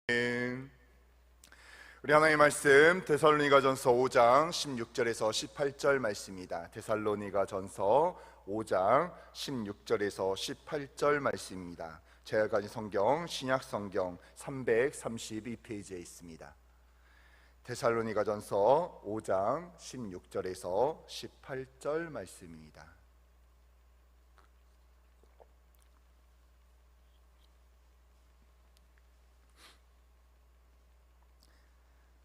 우리 하나님의 말씀 데살로니가전서 5장 16절에서 18절 말씀입니다. 데살로니가전서 5장 16절에서 18절 말씀입니다. 제가 가진 성경 신약 성경 332페이지에 있습니다. 데살로니가전서 5장 16절에서 18절 말씀입니다.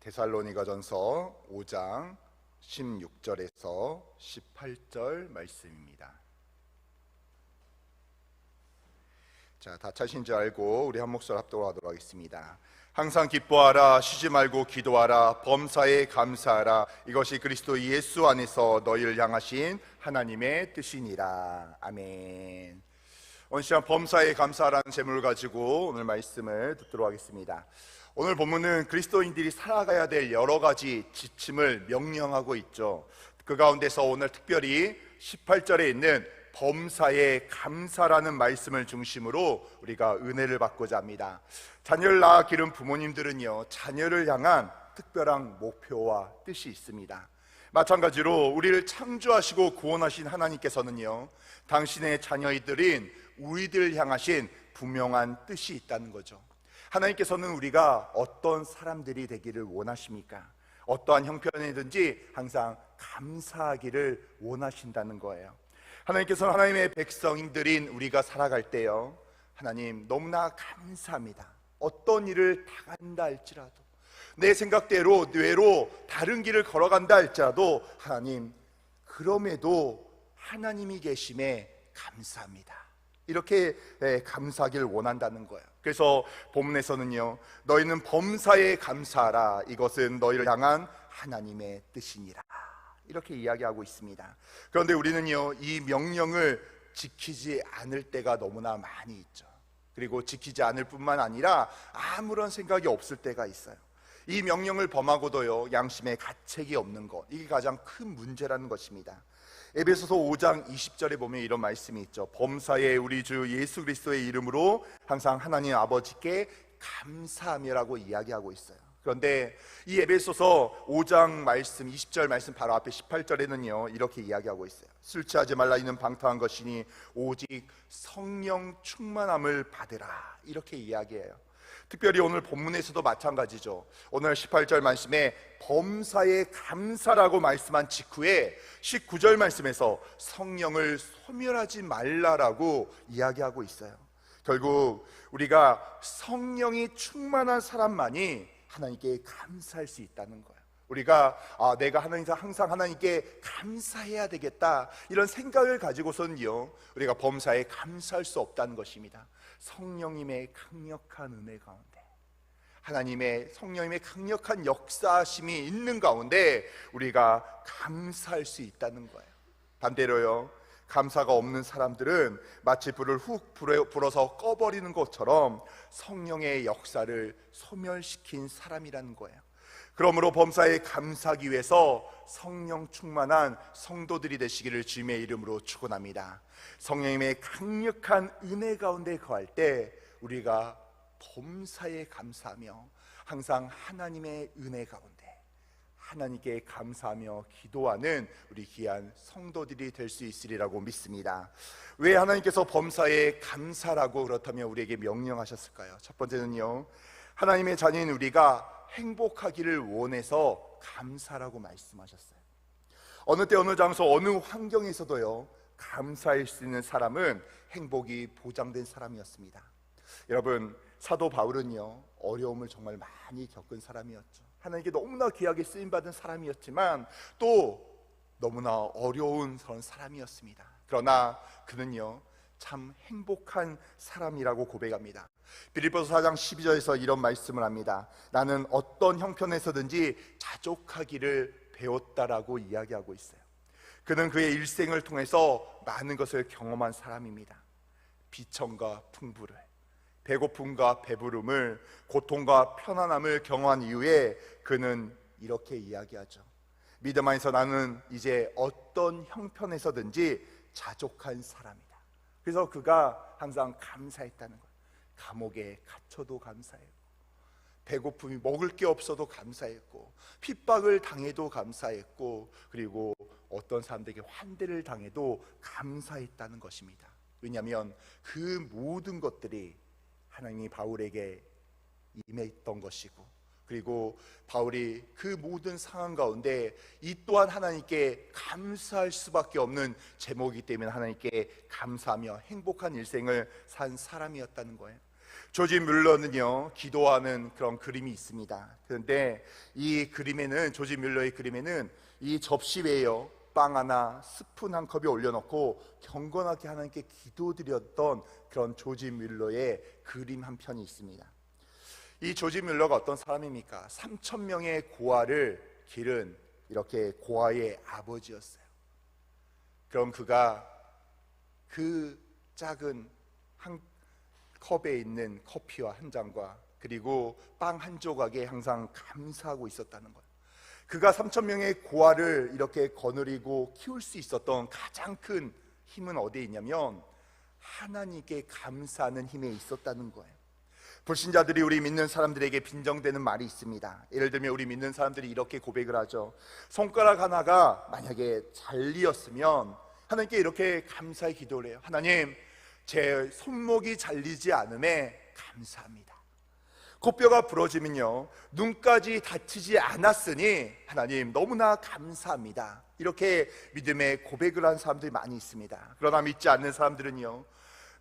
데살로니가전서 5장 16절에서 18절 말씀입니다. 자, 다 차신 줄 알고 우리 한 목소리 합독하도록 하겠습니다. 항상 기뻐하라, 쉬지 말고 기도하라, 범사에 감사하라. 이것이 그리스도 예수 안에서 너희를 향하신 하나님의 뜻이니라. 아멘. 오늘 시간 범사에 감사하라는 제목을 가지고 오늘 말씀을 듣도록 하겠습니다. 오늘 본문은 그리스도인들이 살아가야 될 여러 가지 지침을 명령하고 있죠. 그 가운데서 오늘 특별히 18절에 있는 범사에 감사라는 말씀을 중심으로 우리가 은혜를 받고자 합니다. 자녀를 낳아 기른 부모님들은요, 자녀를 향한 특별한 목표와 뜻이 있습니다. 마찬가지로 우리를 창조하시고 구원하신 하나님께서는요, 당신의 자녀이들인 우리들을 향하신 분명한 뜻이 있다는 거죠. 하나님께서는 우리가 어떤 사람들이 되기를 원하십니까? 어떠한 형편이든지 항상 감사하기를 원하신다는 거예요. 하나님께서는 하나님의 백성들인 우리가 살아갈 때요, 하나님 너무나 감사합니다. 어떤 일을 당한다 할지라도, 내 생각대로 뇌로 다른 길을 걸어간다 할지라도 하나님, 그럼에도 하나님이 계심에 감사합니다. 이렇게 감사하기를 원한다는 거예요. 그래서 본문에서는요, 너희는 범사에 감사하라, 이것은 너희를 향한 하나님의 뜻이니라, 이렇게 이야기하고 있습니다. 그런데 우리는요, 이 명령을 지키지 않을 때가 너무나 많이 있죠. 그리고 지키지 않을 뿐만 아니라 아무런 생각이 없을 때가 있어요. 이 명령을 범하고도요, 양심에 가책이 없는 것, 이게 가장 큰 문제라는 것입니다. 에베소서 5장 20절에 보면 이런 말씀이 있죠. 범사에 우리 주 예수 그리스도의 이름으로 항상 하나님 아버지께 감사하며라고 이야기하고 있어요. 그런데 이 에베소서 5장 말씀 20절 말씀 바로 앞에 18절에는요, 이렇게 이야기하고 있어요. 술 취하지 말라, 이는 방탕한 것이니 오직 성령 충만함을 받으라, 이렇게 이야기해요. 특별히 오늘 본문에서도 마찬가지죠. 오늘 18절 말씀에 범사에 감사라고 말씀한 직후에 19절 말씀에서 성령을 소멸하지 말라라고 이야기하고 있어요. 결국 우리가 성령이 충만한 사람만이 하나님께 감사할 수 있다는 거예요. 우리가 내가 항상 하나님께 감사해야 되겠다, 이런 생각을 가지고서는요, 우리가 범사에 감사할 수 없다는 것입니다. 성령님의 강력한 은혜 가운데, 하나님의 성령님의 강력한 역사심이 있는 가운데 우리가 감사할 수 있다는 거예요. 반대로요, 감사가 없는 사람들은 마치 불을 훅 불어서 꺼버리는 것처럼 성령의 역사를 소멸시킨 사람이라는 거예요. 그러므로 범사에 감사하기 위해서 성령 충만한 성도들이 되시기를 주님의 이름으로 축원합니다. 성령님의 강력한 은혜 가운데 거할 때 우리가 범사에 감사하며 항상 하나님의 은혜 가운데 하나님께 감사하며 기도하는 우리 귀한 성도들이 될 수 있으리라고 믿습니다. 왜 하나님께서 범사에 감사라고 그렇다면 우리에게 명령하셨을까요? 첫 번째는요, 하나님의 자녀인 우리가 행복하기를 원해서 감사라고 말씀하셨어요. 어느 때 어느 장소 어느 환경에서도요, 감사할 수 있는 사람은 행복이 보장된 사람이었습니다. 여러분, 사도 바울은요, 어려움을 정말 많이 겪은 사람이었죠. 하나님께 너무나 귀하게 쓰임받은 사람이었지만 또 너무나 어려운 그런 사람이었습니다. 그러나 그는요, 참 행복한 사람이라고 고백합니다. 빌립보서 4장 12절에서 이런 말씀을 합니다. 나는 어떤 형편에서든지 자족하기를 배웠다라고 이야기하고 있어요. 그는 그의 일생을 통해서 많은 것을 경험한 사람입니다. 비천과 풍부를, 배고픔과 배부름을, 고통과 편안함을 경험한 이후에 그는 이렇게 이야기하죠. 믿음 안에서 나는 이제 어떤 형편에서든지 자족한 사람이다. 그래서 그가 항상 감사했다는 거예요. 감옥에 갇혀도 감사했고, 배고픔이 먹을 게 없어도 감사했고, 핍박을 당해도 감사했고, 그리고 어떤 사람들에게 환대를 당해도 감사했다는 것입니다. 왜냐하면 그 모든 것들이 하나님이 바울에게 임했던 것이고, 그리고 바울이 그 모든 상황 가운데 이 또한 하나님께 감사할 수밖에 없는 제목이기 때문에 하나님께 감사하며 행복한 일생을 산 사람이었다는 거예요. 조지 뮬러는요, 기도하는 그런 그림이 있습니다. 그런데 이 그림에는, 조지 뮬러의 그림에는 이 접시 위에요, 빵 하나, 스푼 한 컵이 올려놓고 경건하게 하나님께 기도드렸던 그런 조지 뮬러의 그림 한 편이 있습니다. 이 조지 뮬러가 어떤 사람입니까? 3,000명의 고아를 기른 이렇게 고아의 아버지였어요. 그럼 그가 그 작은 한 컵에 있는 커피와 한 잔과 그리고 빵 한 조각에 항상 감사하고 있었다는 거예요. 그가 3,000명의 고아를 이렇게 거느리고 키울 수 있었던 가장 큰 힘은 어디에 있냐면 하나님께 감사하는 힘에 있었다는 거예요. 불신자들이 우리 믿는 사람들에게 빈정되는 말이 있습니다. 예를 들면 우리 믿는 사람들이 이렇게 고백을 하죠. 손가락 하나가 만약에 잘리었으면 하나님께 이렇게 감사의 기도를 해요. 하나님, 제 손목이 잘리지 않음에 감사합니다. 코뼈가 부러지면요, 눈까지 다치지 않았으니 하나님 너무나 감사합니다. 이렇게 믿음의 고백을 한 사람들이 많이 있습니다. 그러나 믿지 않는 사람들은요,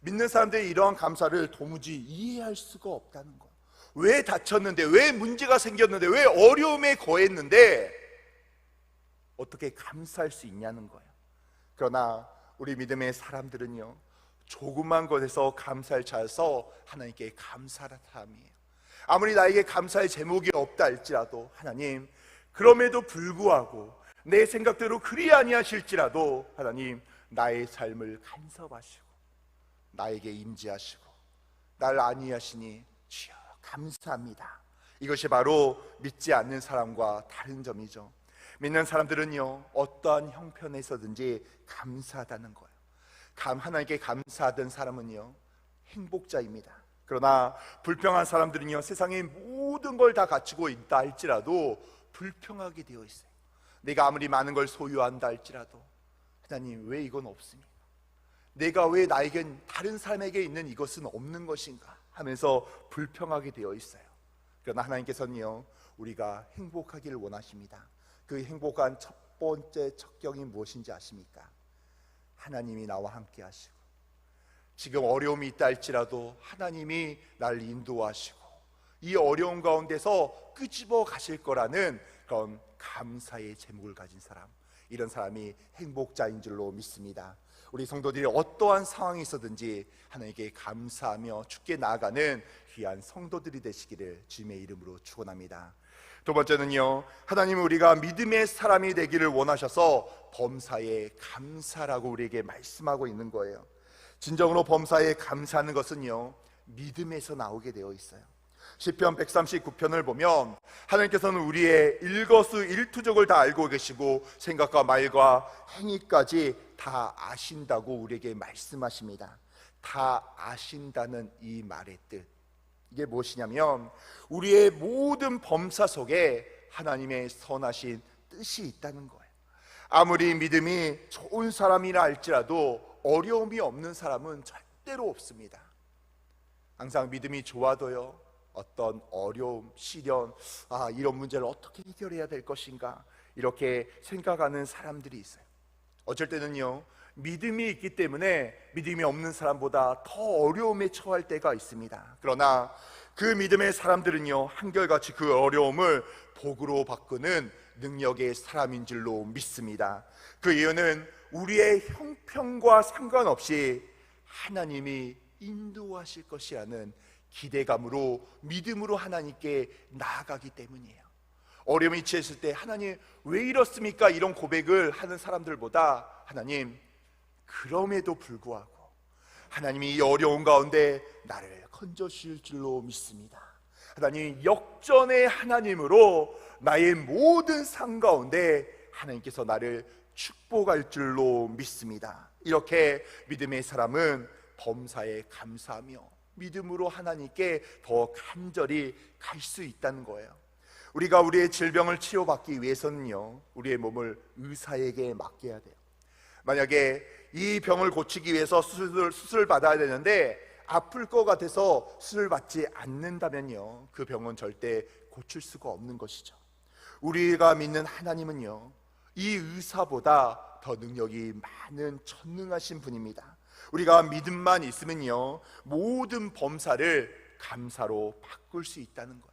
믿는 사람들이 이러한 감사를 도무지 이해할 수가 없다는 거예요. 왜 다쳤는데, 왜 문제가 생겼는데, 왜 어려움에 거했는데 어떻게 감사할 수 있냐는 거예요. 그러나 우리 믿음의 사람들은요, 조그만 것에서 감사를 찾아서 하나님께 감사하는 사람이에요. 아무리 나에게 감사의 제목이 없다 할지라도 하나님, 그럼에도 불구하고 내 생각대로 그리 아니하실지라도 하나님, 나의 삶을 간섭하시고 나에게 임재하시고 날 안위하시니 주여 감사합니다. 이것이 바로 믿지 않는 사람과 다른 점이죠. 믿는 사람들은요, 어떠한 형편에서든지 감사하다는 거예요. 하나님께 감사하던 사람은요, 행복자입니다. 그러나 불평한 사람들은요, 세상의 모든 걸 다 갖추고 있다 할지라도 불평하게 되어 있어요. 내가 아무리 많은 걸 소유한다 할지라도 하나님, 왜 이건 없습니까? 내가 왜 나에겐 다른 사람에게 있는 이것은 없는 것인가 하면서 불평하게 되어 있어요. 그러나 하나님께서는요, 우리가 행복하기를 원하십니다. 그 행복한 첫 번째 척경이 무엇인지 아십니까? 하나님이 나와 함께 하시고, 지금 어려움이 있다 할지라도 하나님이 날 인도하시고 이 어려움 가운데서 끄집어 가실 거라는 그런 감사의 제목을 가진 사람, 이런 사람이 행복자인 줄로 믿습니다. 우리 성도들이 어떠한 상황이 있어든지 하나님께 감사하며 주께 나아가는 귀한 성도들이 되시기를 주님의 이름으로 축원합니다. 두 번째는요, 하나님은 우리가 믿음의 사람이 되기를 원하셔서 범사에 감사라고 우리에게 말씀하고 있는 거예요. 진정으로 범사에 감사하는 것은요, 믿음에서 나오게 되어 있어요. 시편 139편을 보면 하나님께서는 우리의 일거수일투족을 다 알고 계시고 생각과 말과 행위까지 다 아신다고 우리에게 말씀하십니다. 다 아신다는 이 말의 뜻, 이게 무엇이냐면 우리의 모든 범사 속에 하나님의 선하신 뜻이 있다는 거예요. 아무리 믿음이 좋은 사람이라 할지라도 어려움이 없는 사람은 절대로 없습니다. 항상 믿음이 좋아도요, 어떤 어려움, 시련, 이런 문제를 어떻게 해결해야 될 것인가 이렇게 생각하는 사람들이 있어요. 어쩔 때는요, 믿음이 있기 때문에 믿음이 없는 사람보다 더 어려움에 처할 때가 있습니다. 그러나 그 믿음의 사람들은요, 한결같이 그 어려움을 복으로 바꾸는 능력의 사람인 줄로 믿습니다. 그 이유는 우리의 형편과 상관없이 하나님이 인도하실 것이라는 기대감으로, 믿음으로 하나님께 나아가기 때문이에요. 어려움이 처했을 때 하나님 왜 이렇습니까? 이런 고백을 하는 사람들보다 하나님, 그럼에도 불구하고 하나님이 이 어려운 가운데 나를 건져주실 줄로 믿습니다. 하나님, 역전의 하나님으로 나의 모든 삶 가운데 하나님께서 나를 축복할 줄로 믿습니다. 이렇게 믿음의 사람은 범사에 감사하며 믿음으로 하나님께 더 간절히 갈 수 있다는 거예요. 우리가 우리의 질병을 치료받기 위해서는요, 우리의 몸을 의사에게 맡겨야 돼요. 만약에 이 병을 고치기 위해서 수술을 받아야 되는데 아플 것 같아서 수술 받지 않는다면요, 그 병은 절대 고칠 수가 없는 것이죠. 우리가 믿는 하나님은요, 이 의사보다 더 능력이 많은 전능하신 분입니다. 우리가 믿음만 있으면요, 모든 범사를 감사로 바꿀 수 있다는 거예요.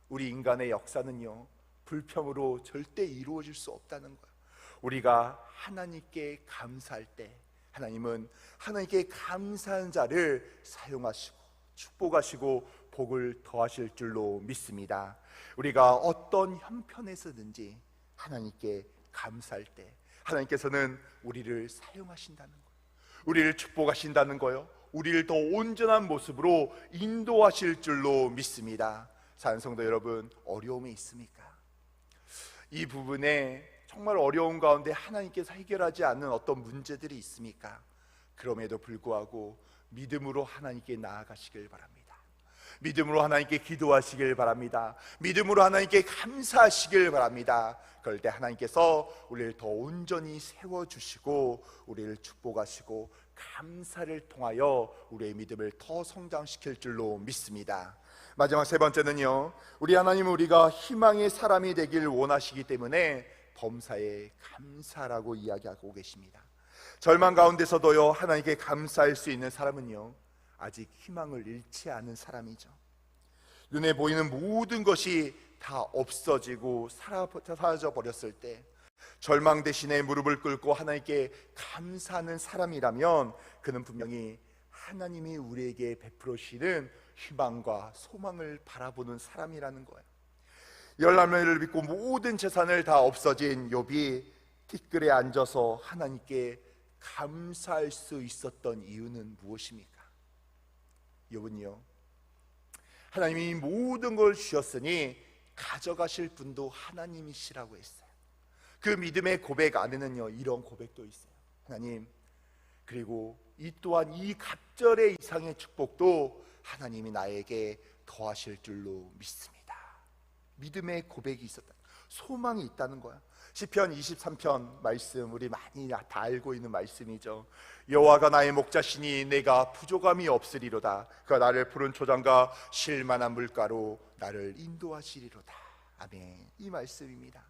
우리 인간의 역사는요, 불평으로 절대 이루어질 수 없다는 거예요. 우리가 하나님께 감사할 때 하나님은 하나님께 감사한 자를 사용하시고 축복하시고 복을 더하실 줄로 믿습니다. 우리가 어떤 형편에서든지 하나님께 감사할 때 하나님께서는 우리를 사용하신다는 거예요. 우리를 축복하신다는 거예요. 우리를 더 온전한 모습으로 인도하실 줄로 믿습니다. 사랑하는 성도 여러분, 어려움이 있습니까? 이 부분에 정말 어려운 가운데 하나님께서 해결하지 않는 어떤 문제들이 있습니까? 그럼에도 불구하고 믿음으로 하나님께 나아가시길 바랍니다. 믿음으로 하나님께 기도하시길 바랍니다. 믿음으로 하나님께 감사하시길 바랍니다. 그럴 때 하나님께서 우리를 더 온전히 세워주시고 우리를 축복하시고 감사를 통하여 우리의 믿음을 더 성장시킬 줄로 믿습니다. 마지막 세 번째는요, 우리 하나님은 우리가 희망의 사람이 되길 원하시기 때문에 범사에 감사라고 이야기하고 계십니다. 절망 가운데서도요, 하나님께 감사할 수 있는 사람은요, 아직 희망을 잃지 않은 사람이죠. 눈에 보이는 모든 것이 다 없어지고 사라져 버렸을 때 절망 대신에 무릎을 꿇고 하나님께 감사하는 사람이라면 그는 분명히 하나님이 우리에게 베풀으시는 희망과 소망을 바라보는 사람이라는 거예요. 열날매를 믿고 모든 재산을 다 없어진 욥이 티끌에 앉아서 하나님께 감사할 수 있었던 이유는 무엇입니까? 욥은요, 하나님이 모든 걸 주셨으니 가져가실 분도 하나님이시라고 했어요. 그 믿음의 고백 안에는요, 이런 고백도 있어요. 하나님, 그리고 이 또한 이 갑절의 이상의 축복도 하나님이 나에게 더하실 줄로 믿습니다. 믿음의 고백이 있었다, 소망이 있다는 거야. 시편 23편 말씀, 우리 많이 다 알고 있는 말씀이죠. 여호와가 나의 목자시니 내가 부족함이 없으리로다. 그가 나를 푸른 초장과 쉴만한 물가로 나를 인도하시리로다. 아멘. 이 말씀입니다.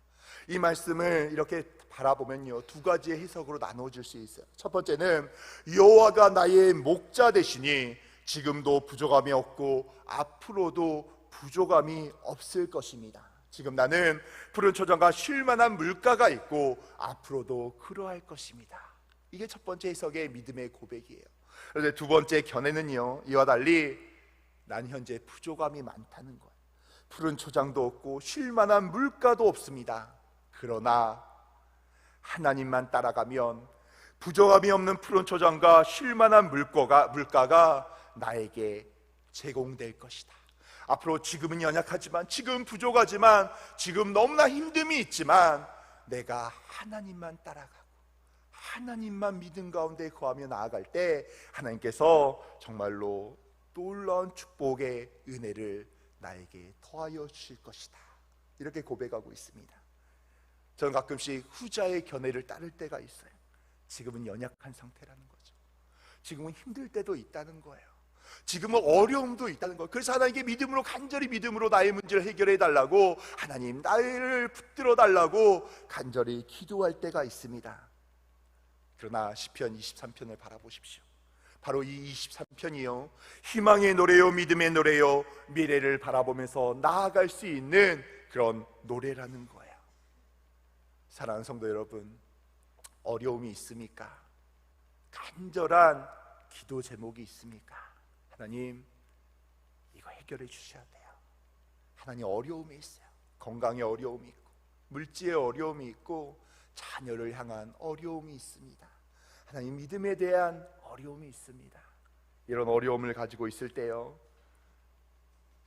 이 말씀을 이렇게 바라보면요, 두 가지의 해석으로 나누어질 수 있어요. 첫 번째는 여호와가 나의 목자 되시니 지금도 부족함이 없고 앞으로도 부족함이 없을 것입니다. 지금 나는 푸른 초장과 쉴만한 물가가 있고 앞으로도 그러할 것입니다. 이게 첫 번째 해석의 믿음의 고백이에요. 그런데 두 번째 견해는요, 이와 달리 난 현재 부족함이 많다는 거예요. 푸른 초장도 없고 쉴만한 물가도 없습니다. 그러나 하나님만 따라가면 부족함이 없는 푸른 초장과 쉴만한 물가가 나에게 제공될 것이다. 앞으로 지금은 연약하지만, 지금 부족하지만, 지금 너무나 힘듦이 있지만 내가 하나님만 따라가고 하나님만 믿음 가운데 거하며 나아갈 때 하나님께서 정말로 놀라운 축복의 은혜를 나에게 더하여 주실 것이다. 이렇게 고백하고 있습니다. 저는 가끔씩 후자의 견해를 따를 때가 있어요. 지금은 연약한 상태라는 거죠. 지금은 힘들 때도 있다는 거예요. 지금은 어려움도 있다는 거예요. 그래서 하나님께 믿음으로, 간절히 믿음으로 나의 문제를 해결해 달라고, 하나님 나를 붙들어 달라고 간절히 기도할 때가 있습니다. 그러나 시편 23편을 바라보십시오. 바로 이 23편이요, 희망의 노래요, 믿음의 노래요, 미래를 바라보면서 나아갈 수 있는 그런 노래라는 거예요. 사랑하는 성도 여러분, 어려움이 있습니까? 간절한 기도 제목이 있습니까? 하나님, 이거 해결해 주셔야 돼요. 하나님, 어려움이 있어요. 건강에 어려움이 있고, 물질에 어려움이 있고, 자녀를 향한 어려움이 있습니다. 하나님, 믿음에 대한 어려움이 있습니다. 이런 어려움을 가지고 있을 때요,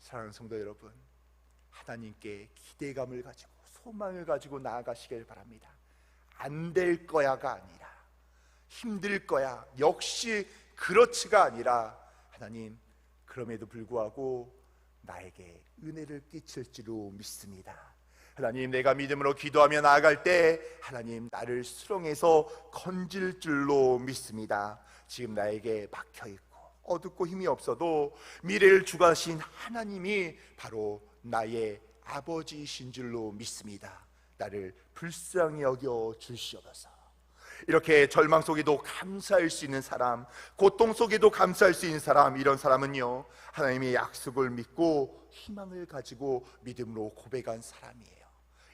사랑하는 성도 여러분, 하나님께 기대감을 가지고 소망을 가지고 나아가시길 바랍니다. 안 될 거야가 아니라, 힘들 거야, 역시 그렇지가 아니라, 하나님, 그럼에도 불구하고 나에게 은혜를 끼칠 줄로 믿습니다. 하나님, 내가 믿음으로 기도하며 나아갈 때 하나님 나를 수렁에서 건질 줄로 믿습니다. 지금 나에게 막혀있고 어둡고 힘이 없어도 미래를 주관하신 하나님이 바로 나의 아버지이신 줄로 믿습니다. 나를 불쌍히 여겨 주시옵소서. 이렇게 절망 속에도 감사할 수 있는 사람, 고통 속에도 감사할 수 있는 사람, 이런 사람은요, 하나님의 약속을 믿고 희망을 가지고 믿음으로 고백한 사람이에요.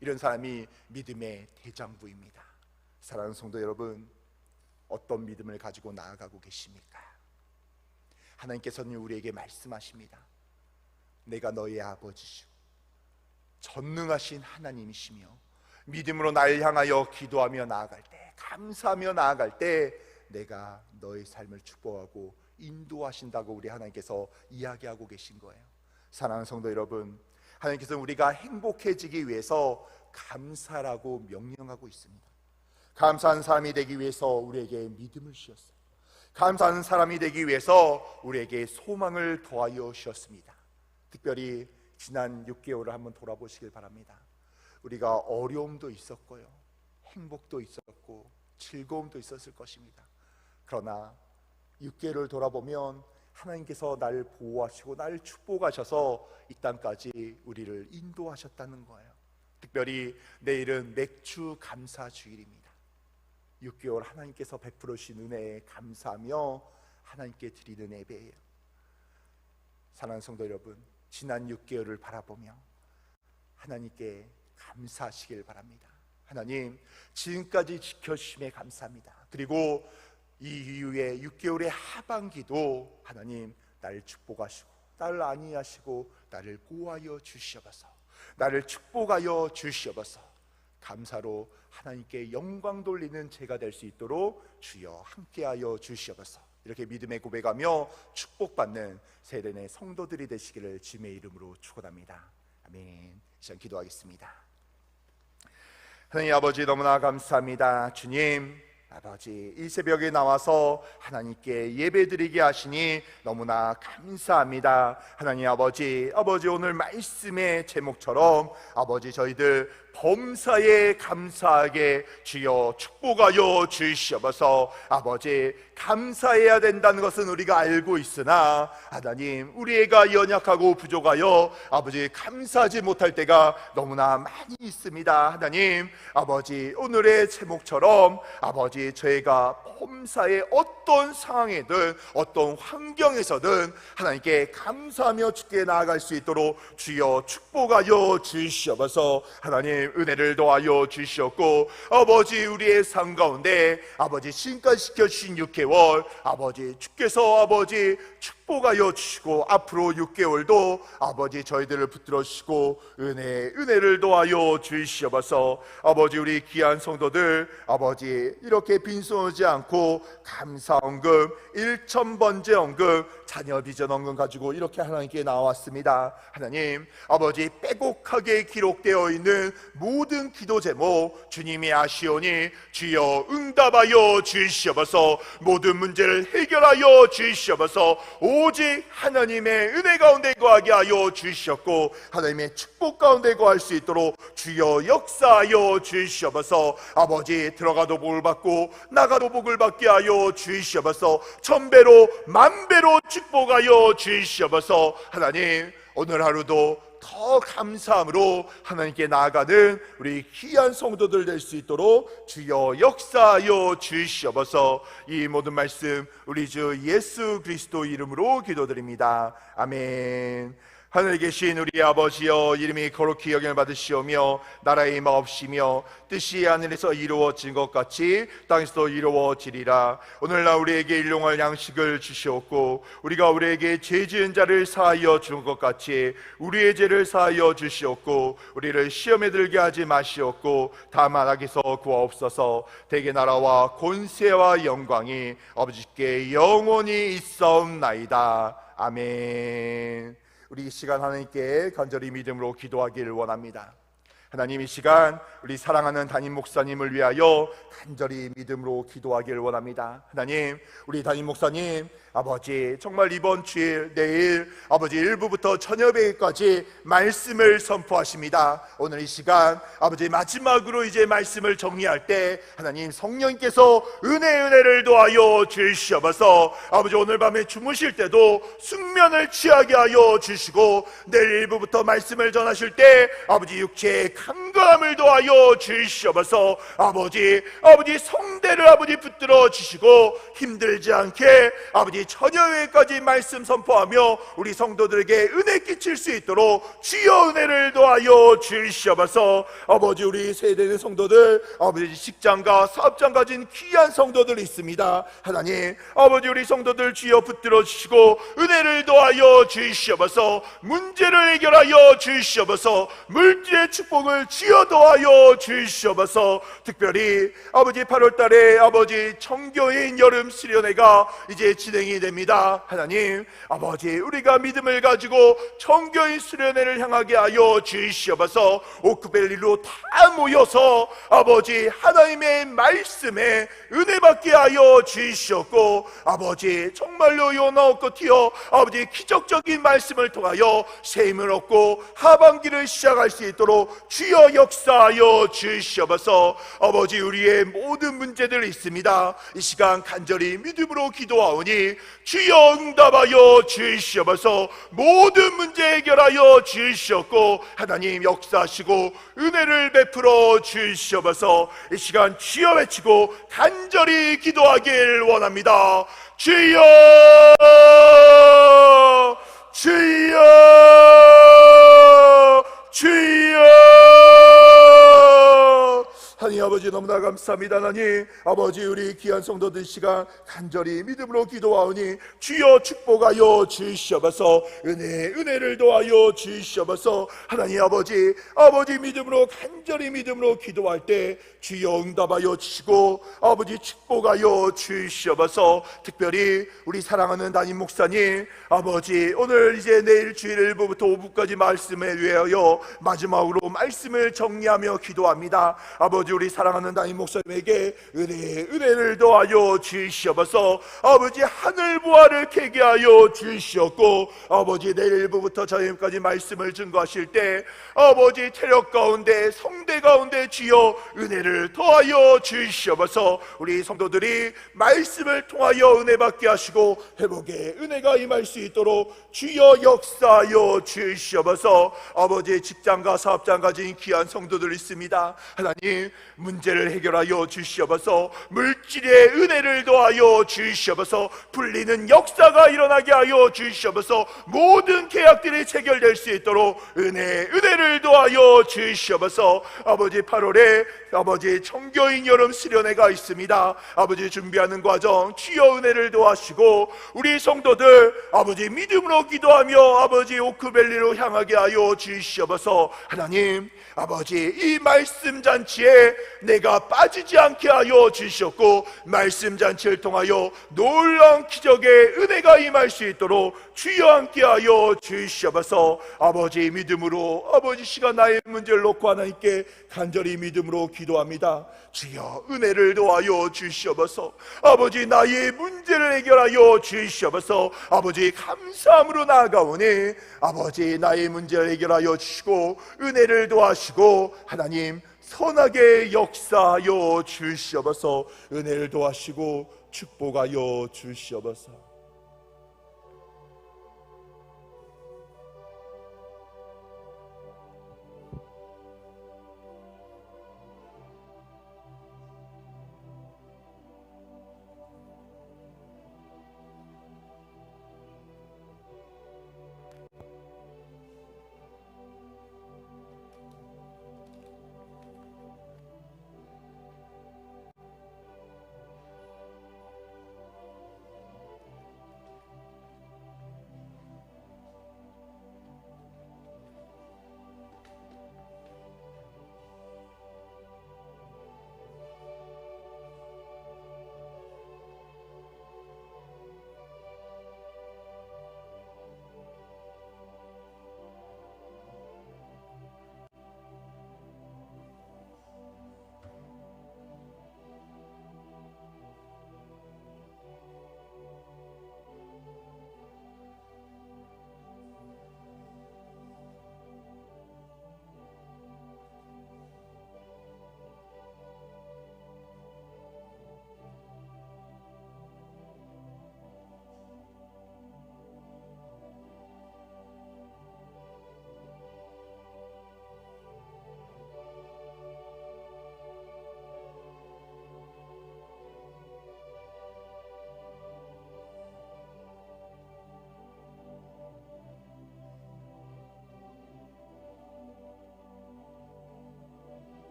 이런 사람이 믿음의 대장부입니다. 사랑하는 성도 여러분, 어떤 믿음을 가지고 나아가고 계십니까? 하나님께서는 우리에게 말씀하십니다. 내가 너의 아버지시고 전능하신 하나님이시며 믿음으로 날 향하여 기도하며 나아갈 때, 감사하며 나아갈 때 내가 너의 삶을 축복하고 인도하신다고 우리 하나님께서 이야기하고 계신 거예요. 사랑하는 성도 여러분, 하나님께서는 우리가 행복해지기 위해서 감사라고 명령하고 있습니다. 감사하는 사람이 되기 위해서 우리에게 믿음을 주셨어요. 감사하는 사람이 되기 위해서 우리에게 소망을 더하여 주셨습니다. 특별히 지난 6개월을 한번 돌아보시길 바랍니다. 우리가 어려움도 있었고요, 행복도 있었고 즐거움도 있었을 것입니다. 그러나 6개월을 돌아보면 하나님께서 나를 보호하시고 나를 축복하셔서 이 땅까지 우리를 인도하셨다는 거예요. 특별히 내일은 맥주 감사 주일입니다. 6개월 하나님께서 베풀어 주신 은혜에 감사하며 하나님께 드리는 예배예요. 사랑하는 성도 여러분, 지난 6개월을 바라보며 하나님께 감사하시길 바랍니다. 하나님, 지금까지 지켜주심에 감사합니다. 그리고 이 이후에 6개월의 하반기도 하나님 나를 축복하시고 나를 안위하시고 나를 보호하여 주시옵소서. 나를 축복하여 주시옵소서. 감사로 하나님께 영광 돌리는 제가 될 수 있도록 주여 함께하여 주시옵소서. 이렇게 믿음의 고백하며 축복받는 세례네 성도들이 되시기를 주님의 이름으로 축원합니다. 아멘. 시간 기도하겠습니다. 하나님 아버지, 너무나 감사합니다. 주님 아버지, 이 새벽에 나와서 하나님께 예배드리게 하시니 너무나 감사합니다. 하나님 아버지, 오늘 말씀의 제목처럼 아버지, 저희들 범사에 감사하게 주여 축복하여 주시옵소서. 아버지, 감사해야 된다는 것은 우리가 알고 있으나 하나님, 우리가 연약하고 부족하여 아버지 감사하지 못할 때가 너무나 많이 있습니다. 하나님 아버지, 오늘의 제목처럼 아버지, 저희가 범사의 어떤 상황이든 어떤 환경에서든 하나님께 감사하며 주께 나아갈 수 있도록 주여 축복하여 주시옵소서. 하나님 은혜를 더하여 주시옵고 아버지, 우리의 삶 가운데 아버지 신가시켜 주신 6개월 아버지 주께서 아버지 축복하여 주시고 앞으로 6개월도 아버지 저희들을 붙들어 주시고 은혜를 더하여 주시옵소서. 아버지, 우리 귀한 성도들 아버지 이렇게 빈손하지 않고 감사 헌금, 1,000번째 헌금, 자녀 비전 헌금 가지고 이렇게 하나님께 나왔습니다. 하나님 아버지, 빼곡하게 기록되어 있는 모든 기도 제목 주님이 아시오니 주여 응답하여 주시옵소서. 모든 문제를 해결하여 주시옵소서. 오직 하나님의 은혜 가운데 거하게 하여 주시옵고 하나님의 축복 가운데 거할 수 있도록 주여 역사하여 주시옵소서. 아버지, 들어가도 복을 받고 나가도 복을 받게 하여 주시옵소서. 천배로 만배로 축복하여 주시옵소서. 하나님, 오늘 하루도 더 감사함으로 하나님께 나아가는 우리 귀한 성도들 될 수 있도록 주여 역사하여 주시옵소서. 이 모든 말씀 우리 주 예수 그리스도 이름으로 기도드립니다. 아멘. 하늘에 계신 우리 아버지여, 이름이 거룩히 여김을 받으시오며 나라의 임하옵시며 뜻이 하늘에서 이루어진 것 같이 땅에서도 이루어지리라. 오늘날 우리에게 일용할 양식을 주시옵고 우리가 우리에게 죄 지은 자를 사하여 준 것 같이 우리의 죄를 사하여 주시옵고 우리를 시험에 들게 하지 마시옵고 다만 악에서 구하옵소서. 대개 나라와 권세와 영광이 아버지께 영원히 있사옵나이다. 아멘. 우리 이 시간 하나님께 간절히 믿음으로 기도하기를 원합니다. 하나님, 이 시간 우리 사랑하는 담임 목사님을 위하여 간절히 믿음으로 기도하기를 원합니다. 하나님, 우리 담임 목사님 아버지 정말 이번 주일 내일 아버지 일부부터 저녁에까지 말씀을 선포하십니다. 오늘 이 시간 아버지 마지막으로 이제 말씀을 정리할 때 하나님 성령께서 은혜를 더하여 주시옵소서. 아버지 오늘 밤에 주무실 때도 숙면을 취하게 하여 주시고 내일 일부부터 말씀을 전하실 때 아버지 육체의 강건함을 더하여 주시옵소서. 아버지 성대를 아버지 붙들어 주시고 힘들지 않게 아버지 저녁에까지 말씀 선포하며 우리 성도들에게 은혜 끼칠 수 있도록 주여 은혜를 더하여 주시옵소서. 아버지 우리 세대의 성도들 아버지 직장과 사업장 가진 귀한 성도들이 있습니다. 하나님 아버지 우리 성도들 주여 붙들어 주시고 은혜를 더하여 주시옵소서. 문제를 해결하여 주시옵소서. 물질의 축복을 주여 더하여 주시옵소서. 특별히 아버지 8월달에 아버지 청교인 여름 수련회가 이제 진행이 됩니다. 하나님 아버지 우리가 믿음을 가지고 청교인 수련회를 향하게 하여 주시옵소서. 오크밸리로 다 모여서 아버지 하나님의 말씀에 은혜 받게 하여 주시옵고 아버지 정말로 요나 없고 튀어 아버지 기적적인 말씀을 통하여 새 힘을 얻고 하반기를 시작할 수 있도록 주여 역사하여 주시옵소서. 아버지 우리의 모든 문제들이 있습니다. 이 시간 간절히 믿음으로 기도하오니 주여 응답하여 주시옵소서. 모든 문제 해결하여 주시옵고 하나님 역사하시고 은혜를 베풀어 주시옵소서. 이 시간 주여 외치고 간절히 기도하길 원합니다. 주여 주여 주여. 하나님 아버지 너무나 감사합니다. 하나님 아버지 우리 귀한 성도들 시간 간절히 믿음으로 기도하오니 주여 축복하여 주시옵소서. 은혜를 더하여 주시옵소서. 하나님 아버지 믿음으로 간절히 믿음으로 기도할 때 주여 응답하여 주시고 아버지 축복하여 주시옵소서. 특별히 우리 사랑하는 담임 목사님 아버지 오늘 이제 내일 주일 1부부터 5부까지 말씀에 위하여 마지막으로 말씀을 정리하며 기도합니다. 아버지 우리 사랑하는 담임 목사님에게 은혜를 더하여 주시옵소서. 아버지 하늘 보화를 캐게 하여 주시옵고 아버지 내일 1부부터 저녁까지 말씀을 증거하실 때 아버지 체력 가운데 성대 가운데 주여 은혜를 더하여 주시옵소서. 우리 성도들이 말씀을 통하여 은혜 받게 하시고 회복의 은혜가 임할 수 있도록 주여 역사하여 주시옵소서. 아버지 직장과 사업장 가진 귀한 성도들 있습니다. 하나님 문제를 해결하여 주시옵소서. 물질의 은혜를 더하여 주시옵소서. 풀리는 역사가 일어나게 하여 주시옵소서. 모든 계약들이 체결될 수 있도록 은혜를 더하여 주시옵소서. 아버지 8월에 아버지 청교인 여름 수련회가 있습니다. 아버지 준비하는 과정 주여 은혜를 더하시고 우리 성도들 아버지 믿음으로 기도하며 아버지 오크밸리로 향하게 하여 주시옵소서. 하나님 아버지 이 말씀 잔치에 내가 빠지지 않게 하여 주시옵고 말씀 잔치를 통하여 놀라운 기적의 은혜가 임할 수 있도록 주여 함께 하여 주시옵소서. 아버지 믿음으로 아버지 시간 나의 문제를 놓고 하나님께 간절히 믿음으로 기도합니다. 주여 은혜를 더하여 주시옵소서. 아버지 나의 문제를 해결하여 주시옵소서. 아버지 감사함으로 나아가오니 아버지 나의 문제를 해결하여 주시고 은혜를 더하시고 하나님 선하게 역사하여 주시옵소서. 은혜를 더하시고 축복하여 주시옵소서.